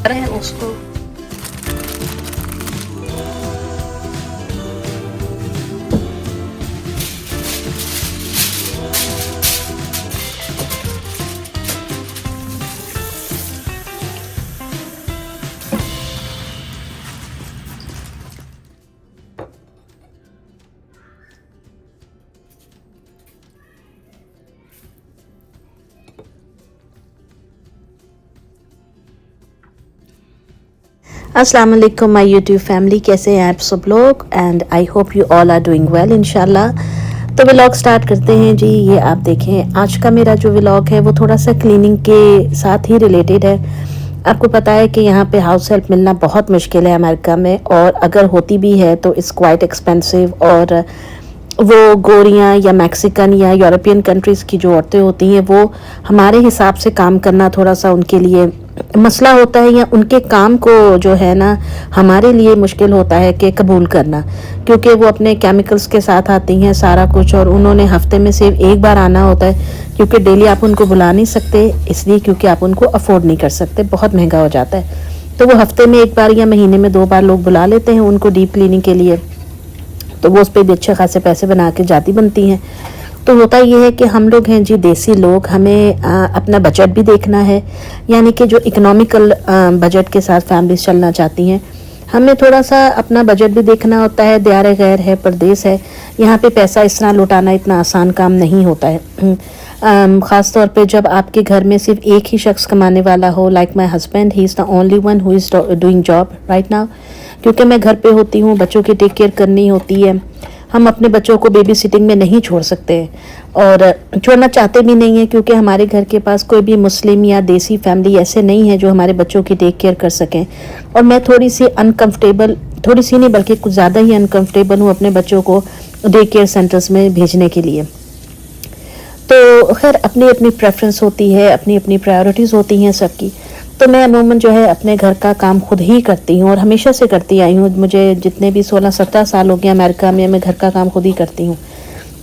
रहे हैं उसको। अस्सलाम वालेकुम माय यूट्यूब फैमिली, कैसे हैं आप सब लोग? And I hope you all are doing well इंशाल्लाह। तो व्लॉग स्टार्ट करते हैं जी। ये आप देखें, आज का मेरा जो व्लॉग है वो थोड़ा सा क्लीनिंग के साथ ही रिलेटेड है। आपको पता है कि यहाँ पे हाउस हेल्प मिलना बहुत मुश्किल है अमेरिका में, और अगर होती भी है तो इट्स क्वाइट एक्सपेंसिव। और वो गोरियाँ या मैक्सिकन या यूरोपियन कंट्रीज़ की जो औरतें होती हैं वो हमारे हिसाब से काम करना थोड़ा सा उनके लिए मसला होता है, या उनके काम को जो है ना हमारे लिए मुश्किल होता है कि कबूल करना, क्योंकि वो अपने केमिकल्स के साथ आती हैं सारा कुछ, और उन्होंने हफ्ते में सिर्फ एक बार आना होता है, क्योंकि डेली आप उनको बुला नहीं सकते, इसलिए क्योंकि आप उनको अफोर्ड नहीं कर सकते, बहुत महंगा हो जाता है। तो वो हफ्ते में एक बार या महीने में 2 बार लोग बुला लेते हैं उनको डीप क्लीनिंग के लिए, तो वो उस पर भी अच्छे खासे पैसे बना के जाती बनती हैं। तो होता ये है कि हम लोग हैं जी देसी लोग, हमें अपना बजट भी देखना है, यानी कि जो इकोनॉमिकल बजट के साथ फैमिलीज चलना चाहती हैं, हमें थोड़ा सा अपना बजट भी देखना होता है। दियार गैर है, परदेस है, यहाँ पे पैसा इस तरह लुटाना इतना आसान काम नहीं होता है। ख़ास तौर पे जब आपके घर में सिर्फ एक ही शख्स कमाने वाला हो, like my husband, he is the only one who is doing job right now, क्योंकि मैं घर पे होती हूँ, बच्चों की टेक केयर करनी होती है। हम अपने बच्चों को बेबी सिटिंग में नहीं छोड़ सकते, और छोड़ना चाहते भी नहीं है, क्योंकि हमारे घर के पास कोई भी मुस्लिम या देसी फैमिली ऐसे नहीं है जो हमारे बच्चों की टेक केयर कर सकें। और मैं थोड़ी सी अनकंफर्टेबल, थोड़ी सी नहीं बल्कि कुछ ज़्यादा ही अनकंफर्टेबल हूँ अपने बच्चों को डे केयर सेंटर्स में भेजने के लिए। तो खैर अपनी अपनी प्रेफरेंस होती है, अपनी अपनी प्रायोरिटीज़ होती हैं सबकी। तो मैं अमूमन जो है अपने घर का काम खुद ही करती हूँ, और हमेशा से करती आई हूँ। मुझे जितने भी 16-17 साल हो गए अमेरिका में, मैं घर का काम खुद ही करती हूँ।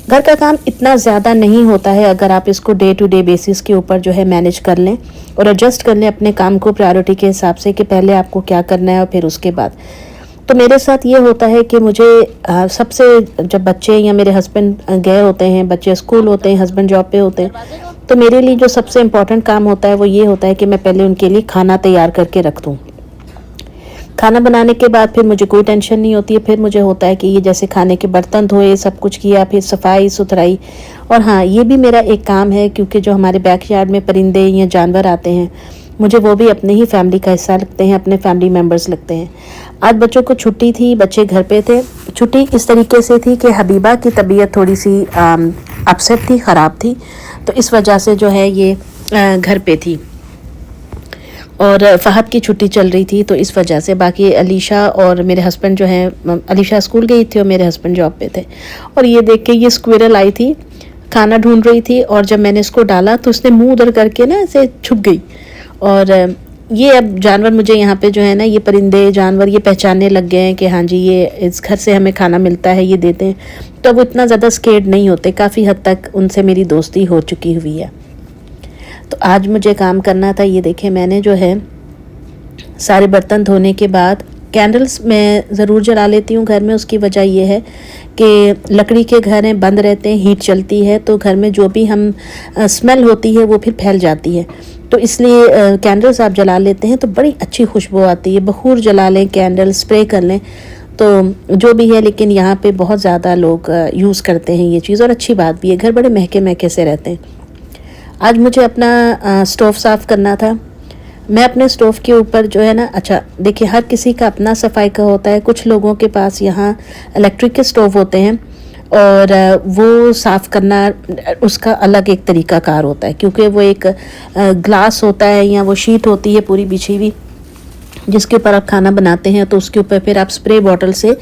घर का काम इतना ज़्यादा नहीं होता है अगर आप इसको डे टू डे बेसिस के ऊपर जो है मैनेज कर लें और एडजस्ट कर लें अपने काम को प्रायोरिटी के हिसाब से, कि पहले आपको क्या करना है और फिर उसके बाद। तो मेरे साथ ये होता है कि मुझे सबसे, जब बच्चे या मेरे हस्बैंड गए होते हैं, बच्चे स्कूल होते हैं, हस्बैंड जॉब पे होते हैं, तो मेरे लिए जो सबसे इम्पॉर्टेंट काम होता है वो ये होता है कि मैं पहले उनके लिए खाना तैयार करके रख दूँ। खाना बनाने के बाद फिर मुझे कोई टेंशन नहीं होती है। फिर मुझे होता है कि ये जैसे खाने के बर्तन धोए, सब कुछ किया, फिर सफाई सुथराई। और हाँ, ये भी मेरा एक काम है, क्योंकि जो हमारे बैकयार्ड में परिंदे या जानवर आते हैं, मुझे वो भी अपने ही फैमिली का हिस्सा लगते हैं, अपने फैमिली मेम्बर्स लगते हैं। आज बच्चों को छुट्टी थी, बच्चे घर पे थे। छुट्टी इस तरीके से थी कि हबीबा की तबीयत थोड़ी सी अपसेट थी, ख़राब थी, तो इस वजह से जो है ये घर पे थी, और फ़हद की छुट्टी चल रही थी, तो इस वजह से। बाकी अलीशा और मेरे हस्बैंड जो हैं, अलीशा स्कूल गई थी और मेरे हस्बैंड जॉब पे थे। और ये देख के ये स्क्विरल आई थी, खाना ढूंढ रही थी, और जब मैंने इसको डाला तो उसने मुंह उधर करके ना ऐसे छुप गई। और ये अब जानवर मुझे यहाँ पे जो है ना, ये परिंदे जानवर ये पहचानने लग गए हैं कि हाँ जी ये इस घर से हमें खाना मिलता है, ये देते हैं, तो वो इतना ज़्यादा स्केर्ड नहीं होते। काफ़ी हद तक उनसे मेरी दोस्ती हो चुकी हुई है। तो आज मुझे काम करना था। ये देखें, मैंने जो है सारे बर्तन धोने के बाद कैंडल्स मैं ज़रूर जला लेती हूँ घर में। उसकी वजह ये है कि लकड़ी के घर हैं, बंद रहते हैं, हीट चलती है, तो घर में जो भी हम स्मेल होती है वो फिर फैल जाती है। तो इसलिए कैंडल्स आप जला लेते हैं तो बड़ी अच्छी खुशबू आती है। बखूर जला लें, कैंडल स्प्रे कर लें, तो जो भी है। लेकिन यहाँ पे बहुत ज़्यादा लोग यूज़ करते हैं ये चीज़, और अच्छी बात भी है, घर बड़े महके महके से रहते हैं। आज मुझे अपना स्टोव साफ़ करना था। मैं अपने स्टोव के ऊपर जो है ना, अच्छा देखिए, हर किसी का अपना सफाई का होता है। कुछ लोगों के पास यहाँ इलेक्ट्रिक के स्टोव होते हैं, और वो साफ़ करना उसका अलग एक तरीका कार होता है, क्योंकि वो एक ग्लास होता है या वो शीट होती है पूरी बिछी हुई, जिसके ऊपर आप खाना बनाते हैं। तो उसके ऊपर फिर आप स्प्रे बॉटल से,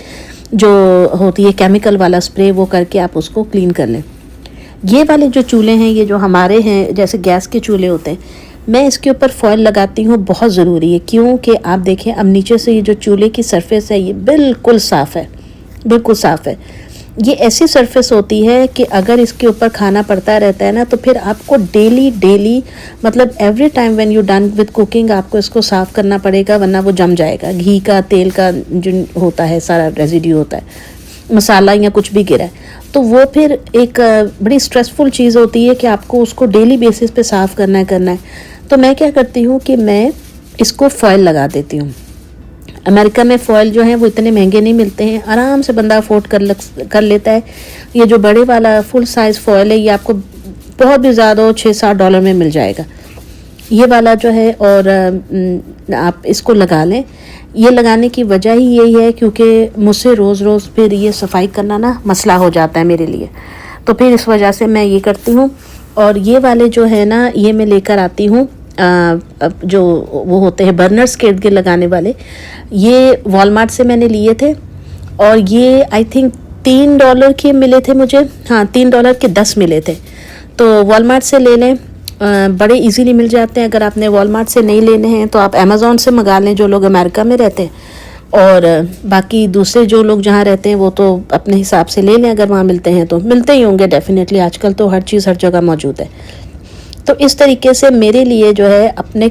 जो होती है केमिकल वाला स्प्रे, वो करके आप उसको क्लीन कर लें। ये वाले जो चूल्हे हैं, ये जो हमारे हैं जैसे गैस के चूल्हे होते हैं, मैं इसके ऊपर फॉयल लगाती हूँ, बहुत ज़रूरी है। क्योंकि आप देखें, अब नीचे से ये जो चूल्हे की सरफेस है ये बिल्कुल साफ़ है, बिल्कुल साफ़ है। ये ऐसी सरफेस होती है कि अगर इसके ऊपर खाना पड़ता रहता है ना, तो फिर आपको डेली मतलब every time when you done with cooking आपको इसको साफ़ करना पड़ेगा, वरना वो जम जाएगा। घी का, तेल का जो होता है सारा रेजिड्यू होता है, मसाला या कुछ भी गिरा है, तो वो फिर एक बड़ी स्ट्रेसफुल चीज़ होती है कि आपको उसको डेली बेसिस पे साफ़ करना है। तो मैं क्या करती हूँ कि मैं इसको फॉयल लगा देती हूँ। अमेरिका में फॉयल जो है वो इतने महंगे नहीं मिलते हैं, आराम से बंदा अफोर्ड कर लेता है। ये जो बड़े वाला फुल साइज़ फॉयल है ये आपको बहुत भी ज़्यादा हो $6-7 में मिल जाएगा ये वाला जो है। और आप इसको लगा लें। ये लगाने की वजह ही यही है क्योंकि मुझसे रोज़ फिर ये सफाई करना ना मसला हो जाता है मेरे लिए, तो फिर इस वजह से मैं ये करती हूँ। और ये वाले जो है ना, ये मैं लेकर आती हूँ जो वो होते हैं बर्नर्स के इर्द गिर्द लगाने वाले। ये वॉलमार्ट से मैंने लिए थे और ये आई थिंक $3 के मिले थे मुझे। हाँ, $3 के 10 मिले थे। तो वॉलमार्ट से ले लें, बड़े इजीली मिल जाते हैं। अगर आपने वॉलमार्ट से नहीं लेने हैं तो आप अमेज़ॉन से मंगा लें, जो लोग अमेरिका में रहते हैं। और बाकी दूसरे जो लोग जहाँ रहते हैं वो तो अपने हिसाब से ले लें, अगर वहाँ मिलते हैं तो मिलते ही होंगे डेफिनेटली। आजकल तो हर चीज़ हर जगह मौजूद है। तो इस तरीके से मेरे लिए जो है अपने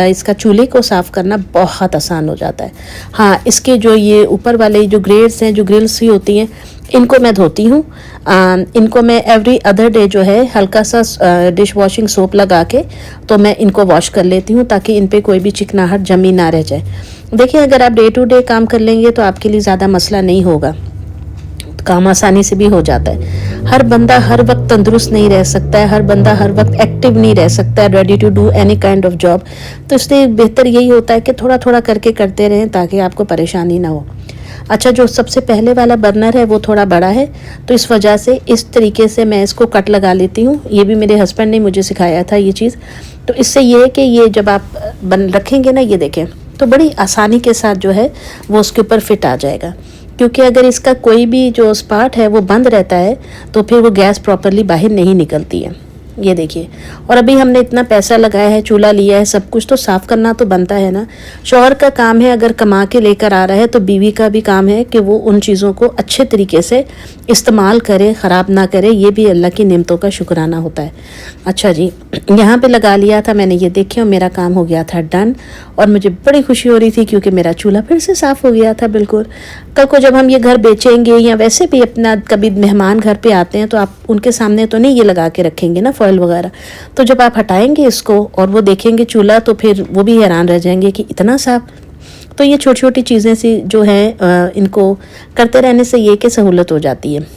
इसका चूल्हे को साफ़ करना बहुत आसान हो जाता है। हाँ, इसके जो ये ऊपर वाले जो ग्रेड्स हैं, जो ग्रिल्स ही होती हैं, इनको मैं धोती हूँ। इनको मैं एवरी अदर डे जो है हल्का सा डिश वॉशिंग सोप लगा के तो मैं इनको वॉश कर लेती हूँ, ताकि इन पे कोई भी चिकनाहट जमी ना रह जाए। देखिए, अगर आप डे टू डे काम कर लेंगे तो आपके लिए ज़्यादा मसला नहीं होगा, काम आसानी से भी हो जाता है। हर बंदा हर वक्त तंदुरुस्त नहीं रह सकता है, हर बंदा हर वक्त एक्टिव नहीं रह सकता है, ready to do any kind of job. तो इसलिए बेहतर यही होता है कि थोड़ा थोड़ा करके करते रहें ताकि आपको परेशानी ना हो। अच्छा, जो सबसे पहले वाला बर्नर है वो थोड़ा बड़ा है, तो इस वजह से इस तरीके से मैं इसको कट लगा लेती हूँ। ये भी मेरे हस्बैंड ने मुझे सिखाया था ये चीज़। तो इससे ये है कि ये जब आप बन रखेंगे ना, ये देखें, तो बड़ी आसानी के साथ जो है वो उसके ऊपर फिट आ जाएगा। क्योंकि अगर इसका कोई भी जो स्पार्ट है वो बंद रहता है तो फिर वो गैस प्रॉपरली बाहर नहीं निकलती है। ये देखिए, और अभी हमने इतना पैसा लगाया है, चूल्हा लिया है, सब कुछ, तो साफ़ करना तो बनता है ना। शौहर का काम है अगर कमा के लेकर आ रहा है, तो बीवी का भी काम है कि वो उन चीज़ों को अच्छे तरीके से इस्तेमाल करे, ख़राब ना करे। ये भी अल्लाह की नेमतों का शुक्राना होता है। अच्छा जी, यहाँ पे लगा लिया था मैंने, ये देखिए, और मेरा काम हो गया था डन। और मुझे बड़ी खुशी हो रही थी क्योंकि मेरा चूल्हा फिर से साफ़ हो गया था बिल्कुल। कल को जब हम ये घर बेचेंगे या वैसे भी अपना कभी मेहमान घर पे आते हैं तो आप उनके सामने तो नहीं ये लगा के रखेंगे ना फॉयल वगैरह। तो जब आप हटाएंगे इसको और वो देखेंगे चूल्हा, तो फिर वो भी हैरान रह जाएंगे कि इतना साफ। तो ये छोटी छोटी चीज़ें सी जो हैं इनको करते रहने से ये कि सहूलत हो जाती है।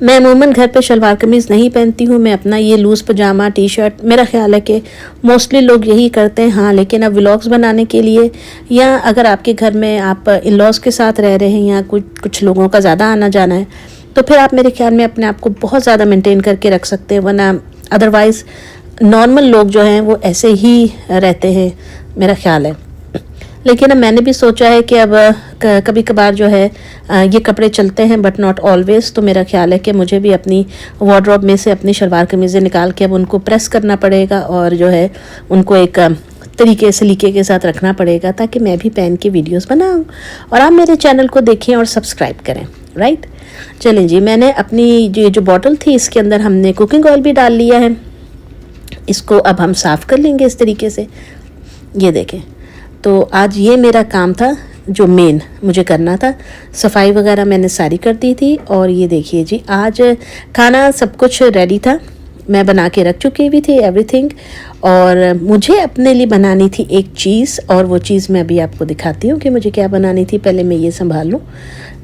मैं अमूमन घर पे शलवार कमीज़ नहीं पहनती हूँ, मैं अपना ये लूज़ पजामा, टी शर्ट, मेरा ख्याल है कि मोस्टली लोग यही करते हैं। हाँ, लेकिन अब व्लॉग्स बनाने के लिए, या अगर आपके घर में आप इन लॉज के साथ रह रहे हैं या कुछ लोगों का ज़्यादा आना जाना है, तो फिर आप मेरे ख्याल में अपने आप को बहुत ज़्यादा मेंटेन करके रख सकते हैं। वरना अदरवाइज़ नॉर्मल लोग जो हैं वो ऐसे ही रहते हैं, मेरा ख्याल है। लेकिन अब मैंने भी सोचा है कि अब कभी कभार जो है ये कपड़े चलते हैं, बट नॉट ऑलवेज़। तो मेरा ख्याल है कि मुझे भी अपनी वार्डरोब में से अपनी शलवार कमीज़ें निकाल के अब उनको प्रेस करना पड़ेगा और जो है उनको एक तरीके से सलीके के साथ रखना पड़ेगा, ताकि मैं भी पहन के वीडियोस बनाऊं और आप मेरे चैनल को देखें और सब्सक्राइब करें, राइट। चलें जी, मैंने अपनी जो बॉटल थी इसके अंदर हमने कुकिंग ऑयल भी डाल लिया है। इसको अब हम साफ़ कर लेंगे इस तरीके से। ये देखें, तो आज ये मेरा काम था जो मेन मुझे करना था। सफाई वगैरह मैंने सारी कर दी थी। और ये देखिए जी, आज खाना सब कुछ रेडी था, मैं बना के रख चुकी हुई थी एवरीथिंग। और मुझे अपने लिए बनानी थी एक चीज़, और वो चीज़ मैं अभी आपको दिखाती हूँ कि मुझे क्या बनानी थी। पहले मैं ये संभाल लूँ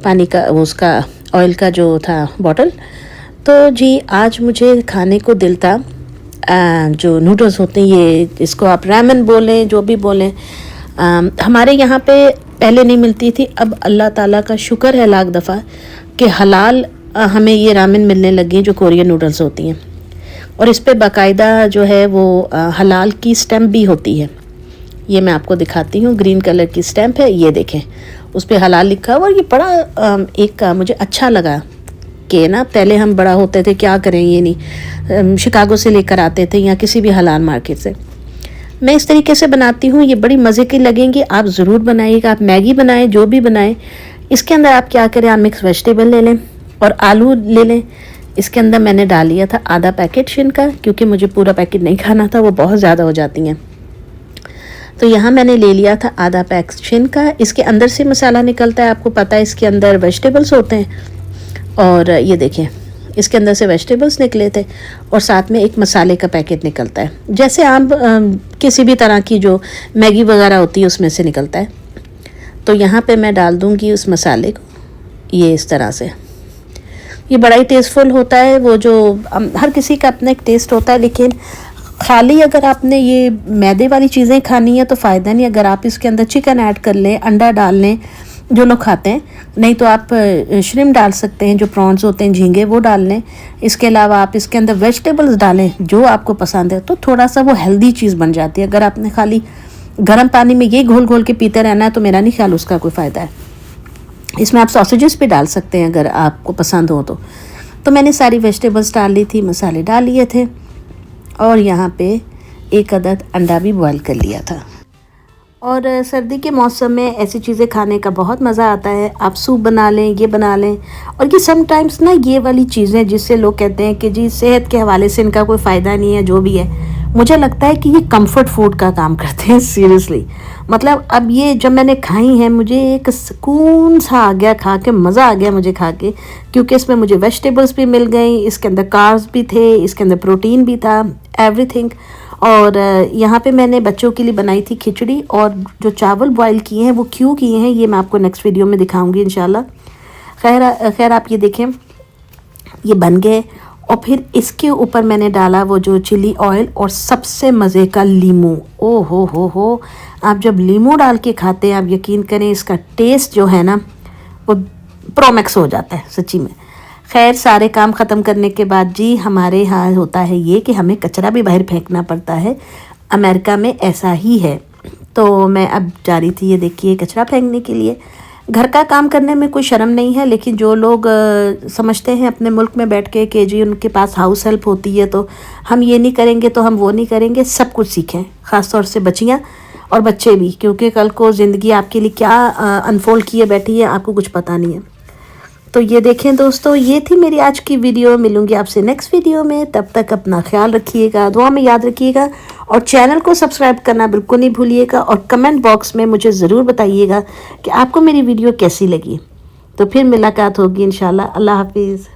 पानी का, वो उसका ऑयल का जो था बॉटल। तो जी, आज मुझे खाने को दिल था जो नूडल्स होते हैं, ये इसको आप रैमन बोलें, जो भी बोलें। हमारे यहाँ पे पहले नहीं मिलती थी, अब अल्लाह ताला का शुक्र है लाख दफ़ा कि हलाल हमें ये रामेन मिलने लगी जो कोरियन नूडल्स होती हैं। और इस पे बाकायदा जो है वो हलाल की स्टैम्प भी होती है। ये मैं आपको दिखाती हूँ, ग्रीन कलर की स्टैम्प है, ये देखें, उस पे हलाल लिखा हुआ। और ये बड़ा एक मुझे अच्छा लगा कि ना, पहले हम बड़ा होते थे क्या करें, ये नहीं शिकागो से लेकर आते थे या किसी भी हलाल मार्केट से। मैं इस तरीके से बनाती हूँ, ये बड़ी मज़े की लगेंगी, आप ज़रूर बनाइएगा। आप मैगी बनाएं, जो भी बनाएं, इसके अंदर आप क्या करें, आप मिक्स वेजिटेबल ले लें, और आलू ले लें। इसके अंदर मैंने डाल लिया था आधा पैकेट शिन का, क्योंकि मुझे पूरा पैकेट नहीं खाना था, वो बहुत ज़्यादा हो जाती हैं। तो यहाँ मैंने ले लिया था आधा पैक शिन का। इसके अंदर से मसाला निकलता है, आपको पता है इसके अंदर वेजिटेबल्स होते हैं। और ये देखें, इसके अंदर से वेजिटेबल्स निकले थे और साथ में एक मसाले का पैकेट निकलता है, जैसे आप किसी भी तरह की जो मैगी वगैरह होती है उसमें से निकलता है। तो यहाँ पे मैं डाल दूँगी उस मसाले को, ये इस तरह से। ये बड़ा ही टेस्टफुल होता है। वो जो हर किसी का अपना एक टेस्ट होता है, लेकिन खाली अगर आपने ये मैदे वाली चीज़ें खानी है तो फ़ायदा नहीं। अगर आप इसके अंदर चिकन ऐड कर लें, अंडा डाल लें, जो लोग खाते हैं, नहीं तो आप श्रिम्प डाल सकते हैं, जो प्रॉन्स होते हैं, झींगे, वो डाल लें। इसके अलावा आप इसके अंदर वेजिटेबल्स डालें जो आपको पसंद है, तो थोड़ा सा वो हेल्दी चीज़ बन जाती है। अगर आपने खाली गर्म पानी में ये घोल घोल के पीते रहना है तो मेरा नहीं ख्याल उसका कोई फ़ायदा है। इसमें आप सॉसेजेस भी डाल सकते हैं अगर आपको पसंद हो तो मैंने सारी वेजिटेबल्स डाल ली थी, मसाले डाल लिए थे और यहाँ पे एक अदद अंडा भी बॉयल कर लिया था। और सर्दी के मौसम में ऐसी चीज़ें खाने का बहुत मज़ा आता है। आप सूप बना लें, ये बना लें। और ये समटाइम्स ना ये वाली चीज़ें जिससे लोग कहते हैं कि जी सेहत के हवाले से इनका कोई फ़ायदा नहीं है, जो भी है, मुझे लगता है कि ये कंफर्ट फूड का काम करते हैं सीरियसली। मतलब अब ये जब मैंने खाई हैं, मुझे एक सुकून सा आ गया खा के, मज़ा आ गया मुझे खा के, क्योंकि इसमें मुझे वेजिटेबल्स भी मिल गई, इसके अंदर कार्ब्स भी थे, इसके अंदर प्रोटीन भी था, एवरीथिंग। और यहाँ पे मैंने बच्चों के लिए बनाई थी खिचड़ी, और जो चावल बॉयल किए हैं वो क्यों किए हैं ये मैं आपको नेक्स्ट वीडियो में दिखाऊंगी इंशाल्लाह। खैर आप ये देखें, ये बन गए। और फिर इसके ऊपर मैंने डाला वो जो चिली ऑयल और सबसे मज़े का लीमू। ओ हो, आप जब लीमू डाल के खाते हैं, आप यकीन करें इसका टेस्ट जो है ना वो प्रोमैक्स हो जाता है सच्ची में। खैर सारे काम ख़त्म करने के बाद जी हमारे यहाँ होता है ये कि हमें कचरा भी बाहर फेंकना पड़ता है। अमेरिका में ऐसा ही है। तो मैं अब जा रही थी, ये देखिए, कचरा फेंकने के लिए। घर का काम करने में कोई शर्म नहीं है, लेकिन जो लोग समझते हैं अपने मुल्क में बैठ के कि जी उनके पास हाउस हेल्प होती है तो हम ये नहीं करेंगे तो हम वो नहीं करेंगे, सब कुछ सीखें, ख़ास तौर से बच्चियाँ और बच्चे भी, क्योंकि कल को ज़िंदगी आपके लिए क्या अनफोल्ड किए बैठी है आपको कुछ पता नहीं है। तो ये देखें दोस्तों, ये थी मेरी आज की वीडियो। मिलूंगी आपसे नेक्स्ट वीडियो में, तब तक अपना ख्याल रखिएगा, दुआ में याद रखिएगा, और चैनल को सब्सक्राइब करना बिल्कुल नहीं भूलिएगा। और कमेंट बॉक्स में मुझे ज़रूर बताइएगा कि आपको मेरी वीडियो कैसी लगी। तो फिर मुलाकात होगी इंशाल्लाह। अल्लाह हाफिज़।